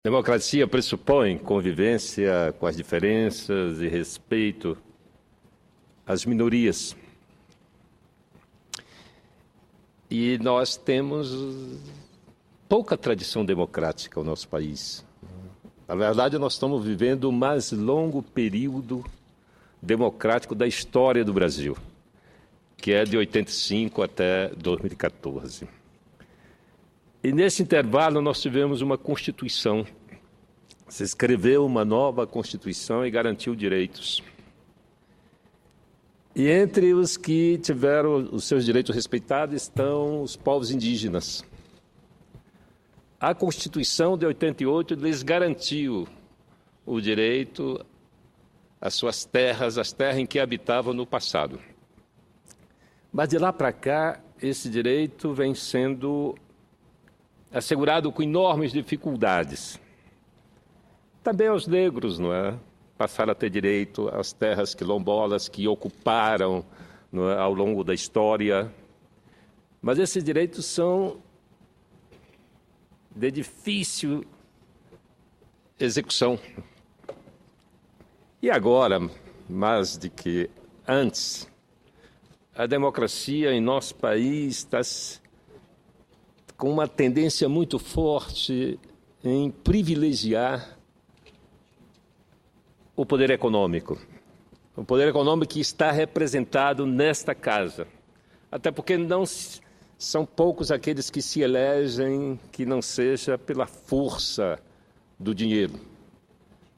Democracia pressupõe convivência com as diferenças e respeito às minorias. E nós temos pouca tradição democrática no nosso país. Na verdade, nós estamos vivendo o mais longo período democrático da história do Brasil, que é de 85 até 2014. E nesse intervalo nós tivemos uma Constituição. Se escreveu uma nova Constituição e garantiu direitos. E entre os que tiveram os seus direitos respeitados estão os povos indígenas. A Constituição de 88 lhes garantiu o direito às suas terras, as terras em que habitavam no passado. Mas de lá para cá, esse direito vem sendo assegurado com enormes dificuldades. Também aos negros, não é? Passaram a ter direito às terras quilombolas que ocuparam, não é, ao longo da história. Mas esses direitos são de difícil execução. E agora, mais do que antes, a democracia em nosso país está com uma tendência muito forte em privilegiar o poder econômico. O poder econômico que está representado nesta casa. Até porque não são poucos aqueles que se elegem que não seja pela força do dinheiro.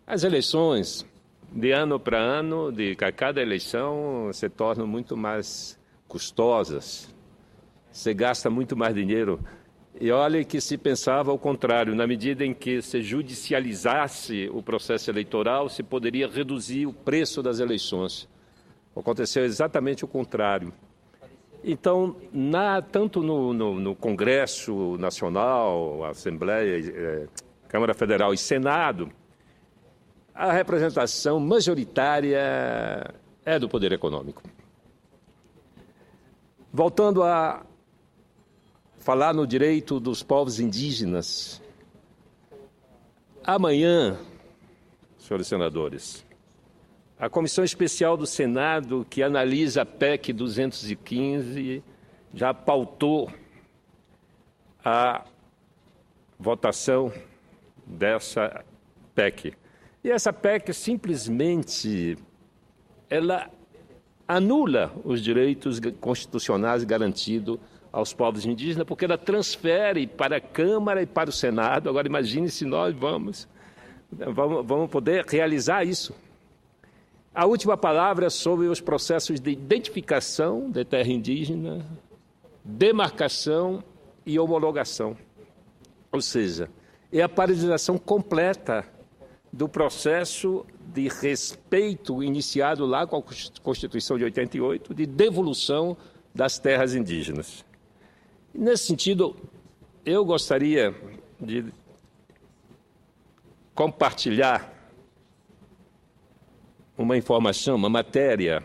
As eleições, de ano para ano, a cada eleição, se tornam muito mais custosas. Você gasta muito mais dinheiro. E olha que se pensava ao contrário, na medida em que se judicializasse o processo eleitoral, se poderia reduzir o preço das eleições. Aconteceu exatamente o contrário. Então, tanto no Congresso Nacional, Assembleia, Câmara Federal e Senado, a representação majoritária é do poder econômico. Voltando a falar no direito dos povos indígenas. Amanhã, senhores senadores, a Comissão Especial do Senado, que analisa a PEC 215, já pautou a votação dessa PEC. E essa PEC simplesmente ela anula os direitos constitucionais garantidos aos povos indígenas, porque ela transfere para a Câmara e para o Senado. Agora, imagine se nós vamos poder realizar isso. A última palavra é sobre os processos de identificação de terra indígena, demarcação e homologação. Ou seja, é a paralisação completa do processo de respeito iniciado lá com a Constituição de 88, de devolução das terras indígenas. Nesse sentido, eu gostaria de compartilhar uma informação, uma matéria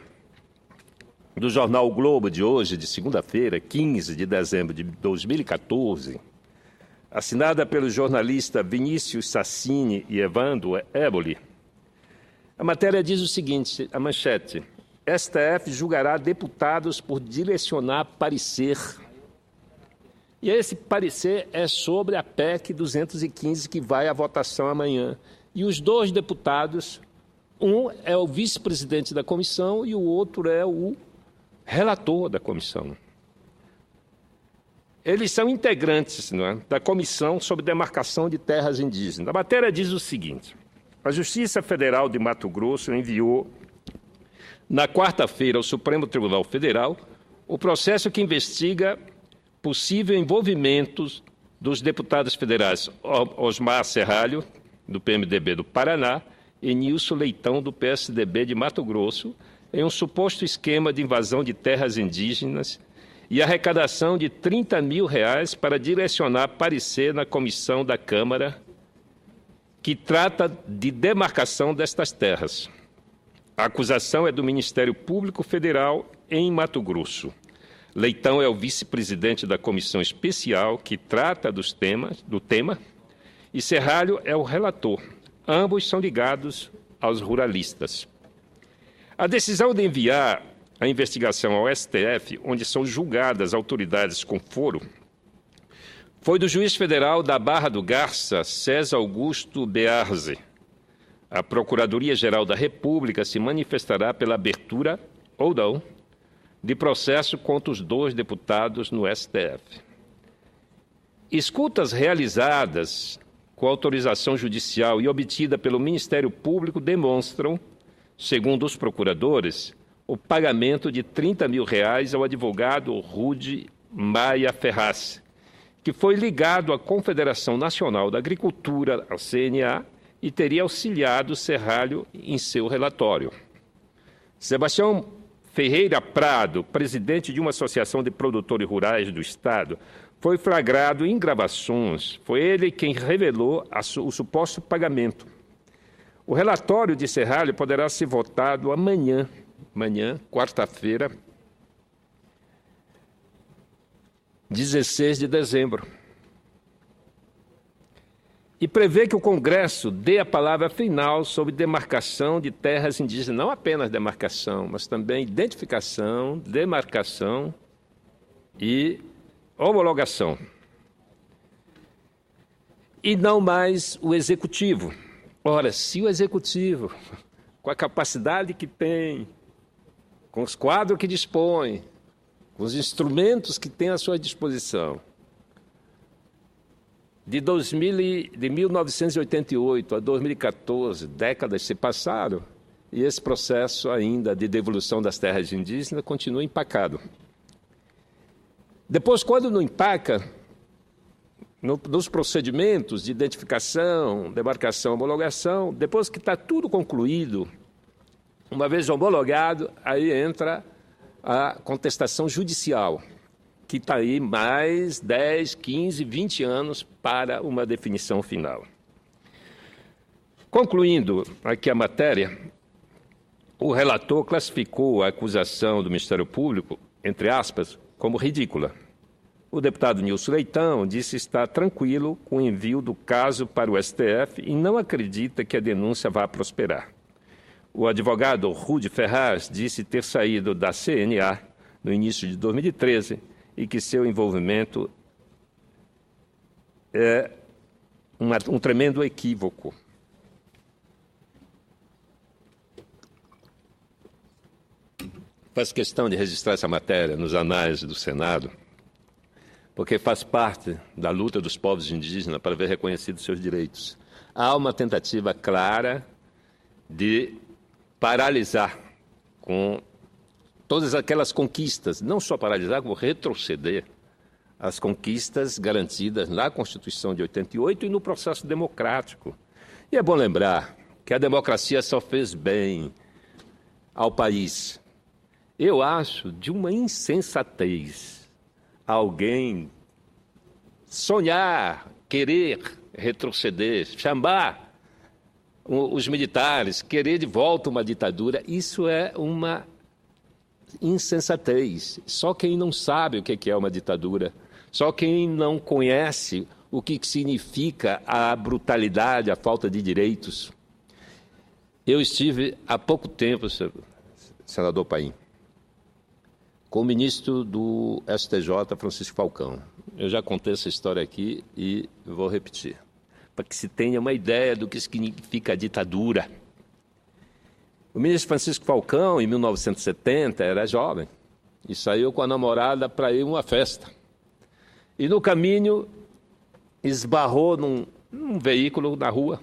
do jornal o Globo de hoje, de segunda-feira, 15 de dezembro de 2014, assinada pelo jornalista Vinícius Sassini e Evandro Eboli. A matéria diz o seguinte, a manchete: STF julgará deputados por direcionar parecer. E esse parecer é sobre a PEC 215, que vai à votação amanhã. E os dois deputados, um é o vice-presidente da comissão e o outro é o relator da comissão. Eles são integrantes, não é, da Comissão sobre Demarcação de Terras Indígenas. A matéria diz o seguinte: a Justiça Federal de Mato Grosso enviou, na quarta-feira, ao Supremo Tribunal Federal, o processo que investiga possível envolvimento dos deputados federais Osmar Serralho, do PMDB do Paraná, e Nilson Leitão, do PSDB de Mato Grosso, em um suposto esquema de invasão de terras indígenas e arrecadação de R$30 mil para direcionar parecer na comissão da Câmara que trata de demarcação destas terras. A acusação é do Ministério Público Federal em Mato Grosso. Leitão é o vice-presidente da comissão especial que trata do tema e Serralho é o relator. Ambos são ligados aos ruralistas. A decisão de enviar a investigação ao STF, onde são julgadas autoridades com foro, foi do juiz federal da Barra do Garça, César Augusto Bearze. A Procuradoria-Geral da República se manifestará pela abertura, ou não, de processo contra os 2 deputados no STF. Escutas realizadas com autorização judicial e obtida pelo Ministério Público demonstram, segundo os procuradores, o pagamento de R$30 mil ao advogado Rude Maia Ferraz, que foi ligado à Confederação Nacional da Agricultura, a CNA, e teria auxiliado Serralho em seu relatório. Sebastião Ferreira Prado, presidente de uma associação de produtores rurais do Estado, foi flagrado em gravações. Foi ele quem revelou o suposto pagamento. O relatório de Serralho poderá ser votado amanhã, quarta-feira, 16 de dezembro. E prevê que o Congresso dê a palavra final sobre demarcação de terras indígenas, não apenas demarcação, mas também identificação, demarcação e homologação. E não mais o Executivo. Ora, se o Executivo, com a capacidade que tem, com os quadros que dispõe, com os instrumentos que tem à sua disposição, de 1988 a 2014, décadas se passaram, e esse processo ainda de devolução das terras indígenas continua empacado. Depois, quando não empaca, nos procedimentos de identificação, demarcação, homologação, depois que está tudo concluído, uma vez homologado, aí entra a contestação judicial, que está aí mais 10, 15, 20 anos para uma definição final. Concluindo aqui a matéria, o relator classificou a acusação do Ministério Público, entre aspas, como ridícula. O deputado Nilson Leitão disse estar tranquilo com o envio do caso para o STF e não acredita que a denúncia vá prosperar. O advogado Rude Ferraz disse ter saído da CNA no início de 2013 e que seu envolvimento é um tremendo equívoco. Faz questão de registrar essa matéria nos anais do Senado, porque faz parte da luta dos povos indígenas para ver reconhecidos seus direitos. Há uma tentativa clara de paralisar com todas aquelas conquistas, não só paralisar, como retroceder as conquistas garantidas na Constituição de 88 e no processo democrático. E é bom lembrar que a democracia só fez bem ao país. Eu acho de uma insensatez alguém sonhar, querer retroceder, chamar os militares, querer de volta uma ditadura. Isso é uma insensatez. Só quem não sabe o que é uma ditadura, só quem não conhece o que significa a brutalidade, a falta de direitos. Eu estive há pouco tempo, senador Paim, com o ministro do STJ, Francisco Falcão. Eu já contei essa história aqui e vou repetir, para que se tenha uma ideia do que significa a ditadura. O ministro Francisco Falcão, em 1970, era jovem e saiu com a namorada para ir a uma festa. E no caminho esbarrou num veículo na rua.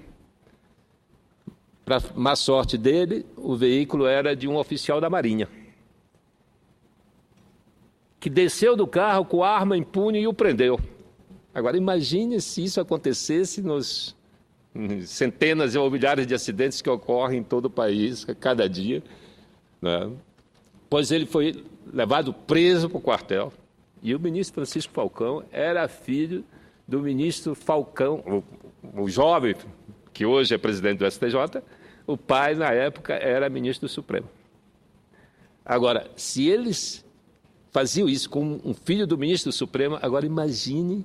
Para má sorte dele, o veículo era de um oficial da Marinha, que desceu do carro com arma em punho e o prendeu. Agora, imagine se isso acontecesse nos centenas ou milhares de acidentes que ocorrem em todo o país, a cada dia, né? Pois ele foi levado preso para o quartel. E o ministro Francisco Falcão era filho do ministro Falcão, o jovem, que hoje é presidente do STJ, o pai, na época, era ministro do Supremo. Agora, se eles faziam isso com um filho do ministro do Supremo, agora imagine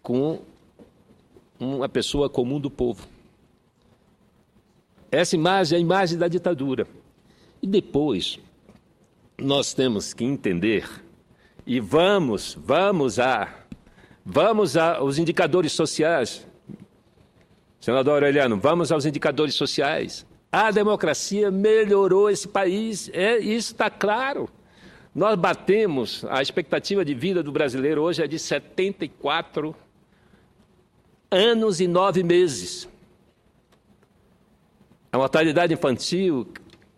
com uma pessoa comum do povo. Essa imagem é a imagem da ditadura. E depois, nós temos que entender, e vamos aos indicadores sociais. Senador Aureliano, vamos aos indicadores sociais. A democracia melhorou esse país, isso está claro. Nós batemos, a expectativa de vida do brasileiro hoje é de 74 anos e 9 meses. A mortalidade infantil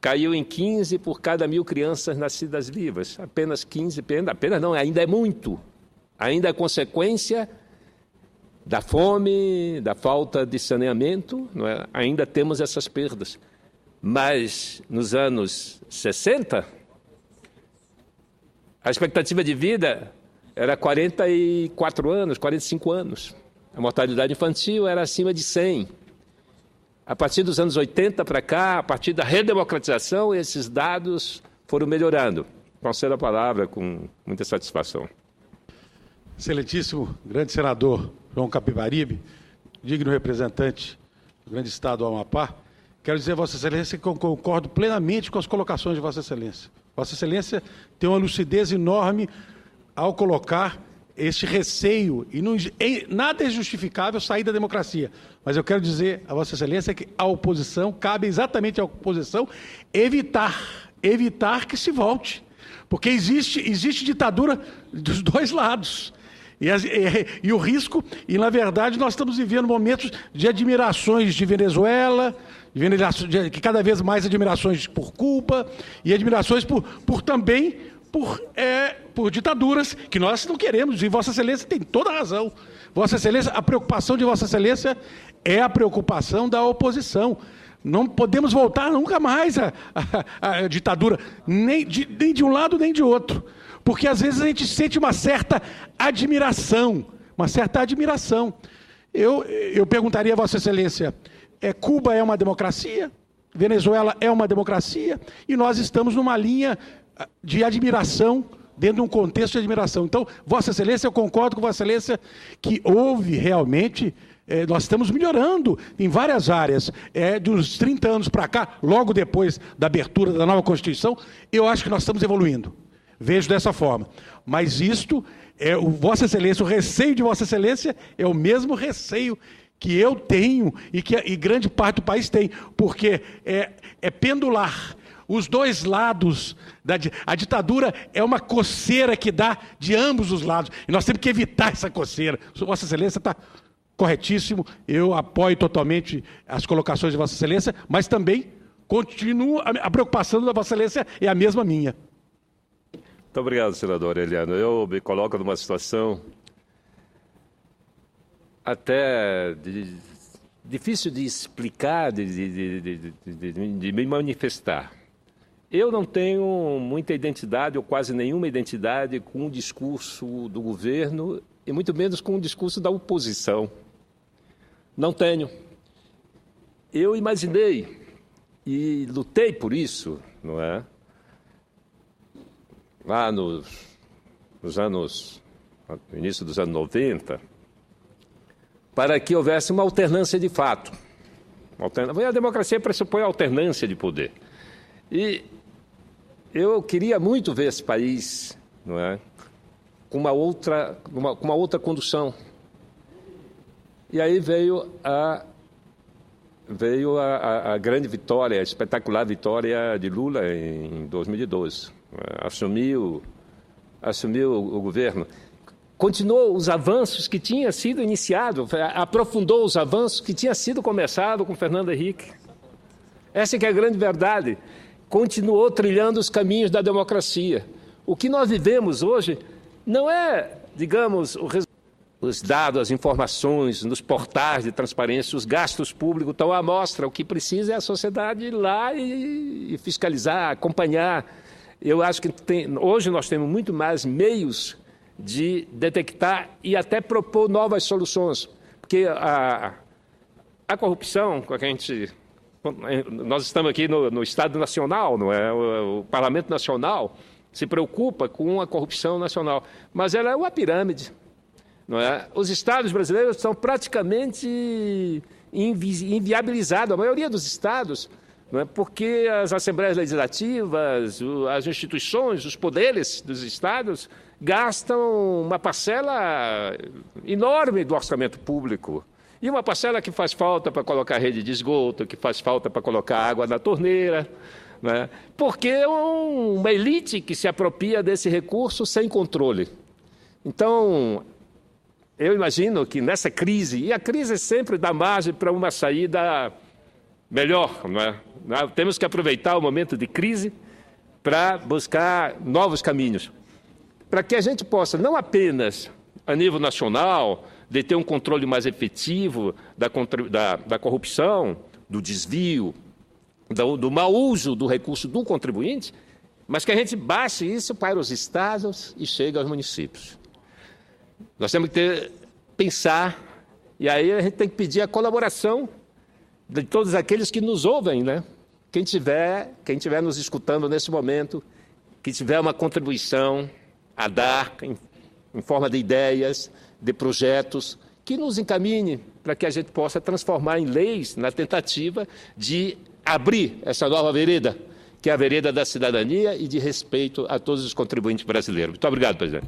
caiu em 15 por cada 1.000 crianças nascidas vivas. Apenas 15, apenas não, ainda é muito. Ainda é consequência da fome, da falta de saneamento, não é? Ainda temos essas perdas. Mas nos anos 60, a expectativa de vida era 44 anos, 45 anos. A mortalidade infantil era acima de 100. A partir dos anos 80 para cá, a partir da redemocratização, esses dados foram melhorando. Concedo a palavra com muita satisfação. Excelentíssimo grande senador João Capibaribe, digno representante do grande estado do Amapá, quero dizer a Vossa Excelência que eu concordo plenamente com as colocações de Vossa Excelência. Vossa Excelência tem uma lucidez enorme ao colocar este receio, e nada é justificável sair da democracia, mas eu quero dizer a Vossa Excelência que a oposição, cabe exatamente à oposição evitar que se volte, porque existe ditadura dos dois lados. E o risco, e na verdade nós estamos vivendo momentos de admirações de Venezuela, de cada vez mais admirações por Cuba, e admirações também por ditaduras que nós não queremos, e Vossa Excelência tem toda a razão. Vossa Excelência, a preocupação de Vossa Excelência é a preocupação da oposição. Não podemos voltar nunca mais à ditadura, nem de um lado nem de outro. Porque às vezes a gente sente uma certa admiração. Eu perguntaria a Vossa Excelência, Cuba é uma democracia? Venezuela é uma democracia? E nós estamos numa linha de admiração, dentro de um contexto de admiração. Então, Vossa Excelência, eu concordo com Vossa Excelência que houve realmente... nós estamos melhorando em várias áreas. De uns 30 anos para cá, logo depois da abertura da nova Constituição, eu acho que nós estamos evoluindo. Vejo dessa forma. Mas isto, Vossa Excelência, o receio de Vossa Excelência é o mesmo receio que eu tenho e que grande parte do país tem, porque é pendular. Os dois lados, a ditadura é uma coceira que dá de ambos os lados, e nós temos que evitar essa coceira. Vossa Excelência está corretíssimo, eu apoio totalmente as colocações de Vossa Excelência, mas também continuo, a preocupação da Vossa Excelência é a mesma minha. Muito obrigado, senador Aureliano. Eu me coloco numa situação até difícil de explicar, de me manifestar. Eu não tenho muita identidade, ou quase nenhuma identidade, com o discurso do governo, e muito menos com o discurso da oposição. Não tenho. Eu imaginei e lutei por isso, não é? Lá no início dos anos 90, para que houvesse uma alternância de fato. A democracia pressupõe a alternância de poder. E eu queria muito ver esse país, não é, com uma outra condução. E aí veio a grande vitória, a espetacular vitória de Lula em 2012. Assumiu o governo. Continuou os avanços que tinham sido iniciados, aprofundou os avanços que tinham sido começados com Fernando Henrique. Essa que é a grande verdade. Continuou trilhando os caminhos da democracia. O que nós vivemos hoje não é, digamos, os dados, as informações nos portais de transparência, os gastos públicos estão à mostra. O que precisa é a sociedade ir lá e fiscalizar, acompanhar. Eu acho que hoje nós temos muito mais meios de detectar e até propor novas soluções. Porque a corrupção, com a gente... Nós estamos aqui no Estado Nacional, não é? O Parlamento Nacional se preocupa com a corrupção nacional, mas ela é uma pirâmide. não é? Os estados brasileiros são praticamente inviabilizados, a maioria dos estados, não é? Porque as assembleias legislativas, as instituições, os poderes dos estados gastam uma parcela enorme do orçamento público. E uma parcela que faz falta para colocar rede de esgoto, que faz falta para colocar água na torneira, né? Porque é uma elite que se apropria desse recurso sem controle. Então, eu imagino que nessa crise, e a crise sempre dá margem para uma saída melhor, não é? Temos que aproveitar o momento de crise para buscar novos caminhos, para que a gente possa, não apenas a nível nacional, de ter um controle mais efetivo da corrupção, do desvio, do mau uso do recurso do contribuinte, mas que a gente baixe isso para os estados e chegue aos municípios. Nós temos que pensar, e aí a gente tem que pedir a colaboração de todos aqueles que nos ouvem, né? Quem tiver nos escutando nesse momento, que tiver uma contribuição a dar em forma de ideias, de projetos, que nos encaminhe para que a gente possa transformar em leis na tentativa de abrir essa nova vereda, que é a vereda da cidadania e de respeito a todos os contribuintes brasileiros. Muito obrigado, presidente.